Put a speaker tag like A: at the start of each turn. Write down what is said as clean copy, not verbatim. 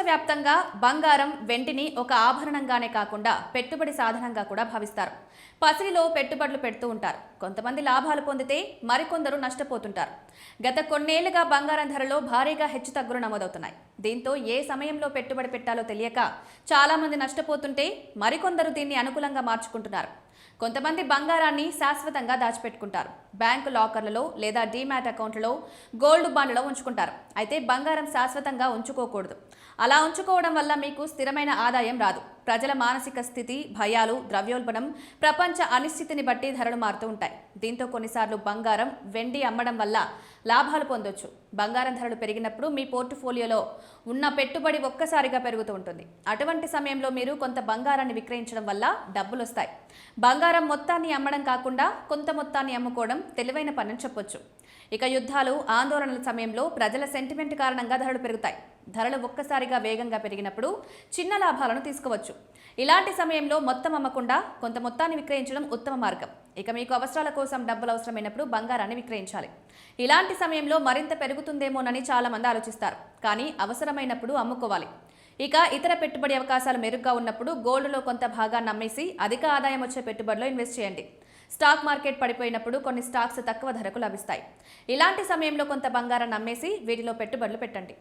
A: ప్రపంచవ్యాప్తంగా బంగారం వెండిని ఒక ఆభరణంగానే కాకుండా పెట్టుబడి సాధనంగా కూడా భావిస్తారు. పసిడిలో పెట్టుబడులు పెడుతూ ఉంటారు. కొంతమంది లాభాలు పొందితే మరికొందరు నష్టపోతుంటారు. గత కొన్నేళ్లుగా బంగారం ధరలో భారీగా హెచ్చుతగ్గులు నమోదవుతున్నాయి. దీంతో ఏ సమయంలో పెట్టుబడి పెట్టాలో తెలియక చాలా మంది నష్టపోతుంటే మరికొందరు దీన్ని అనుకూలంగా మార్చుకుంటున్నారు. కొంతమంది బంగారాన్ని శాశ్వతంగా దాచిపెట్టుకుంటారు. బ్యాంకు లాకర్లలో లేదా డీమ్యాట్ అకౌంట్లలో గోల్డ్ బాండ్లలో ఉంచుకుంటారు. అయితే బంగారం శాశ్వతంగా ఉంచుకోకూడదు. అలా ఉంచుకోవడం వల్ల మీకు స్థిరమైన ఆదాయం రాదు. ప్రజల మానసిక స్థితి, భయాలు, ద్రవ్యోల్బణం, ప్రపంచ అనిశ్చితిని బట్టి ధరలు మారుతూ ఉంటాయి. దీంతో కొన్నిసార్లు బంగారం, వెండి అమ్మడం వల్ల లాభాలు పొందొచ్చు. బంగారం ధరలు పెరిగినప్పుడు మీ పోర్ట్ఫోలియోలో ఉన్న పెట్టుబడి ఒక్కసారిగా పెరుగుతూ ఉంటుంది. అటువంటి సమయంలో మీరు కొంత బంగారాన్ని విక్రయించడం వల్ల డబ్బులు వస్తాయి. బంగారం మొత్తాన్ని అమ్మడం కాకుండా కొంత మొత్తాన్ని అమ్ముకోవడం తెలివైన పని అని చెప్పొచ్చు. ఇక యుద్ధాలు, ఆందోళనల సమయంలో ప్రజల సెంటిమెంట్ కారణంగా ధరలు పెరుగుతాయి. ధరలు ఒక్కసారిగా వేగంగా పెరిగినప్పుడు చిన్న లాభాలను తీసుకోవచ్చు. ఇలాంటి సమయంలో మొత్తం అమ్మకుండా కొంత మొత్తాన్ని విక్రయించడం ఉత్తమ మార్గం. ఇక మీకు అవసరాల కోసం డబ్బులు అవసరమైనప్పుడు బంగారాన్ని విక్రయించాలి. ఇలాంటి సమయంలో మరింత పెరుగుతుందేమోనని చాలా మంది ఆలోచిస్తారు. కానీ అవసరమైనప్పుడు అమ్ముకోవాలి. ఇక ఇతర పెట్టుబడి అవకాశాలు మెరుగ్గా ఉన్నప్పుడు గోల్డ్లో కొంత భాగాన్ని అమ్మేసి అధిక ఆదాయం వచ్చే పెట్టుబడిలో ఇన్వెస్ట్ చేయండి. స్టాక్ మార్కెట్ పడిపోయినప్పుడు కొన్ని స్టాక్స్ తక్కువ ధరకు లభిస్తాయి. ఇలాంటి సమయంలో కొంత బంగారాన్ని అమ్మేసి వీటిలో పెట్టుబడులు పెట్టండి.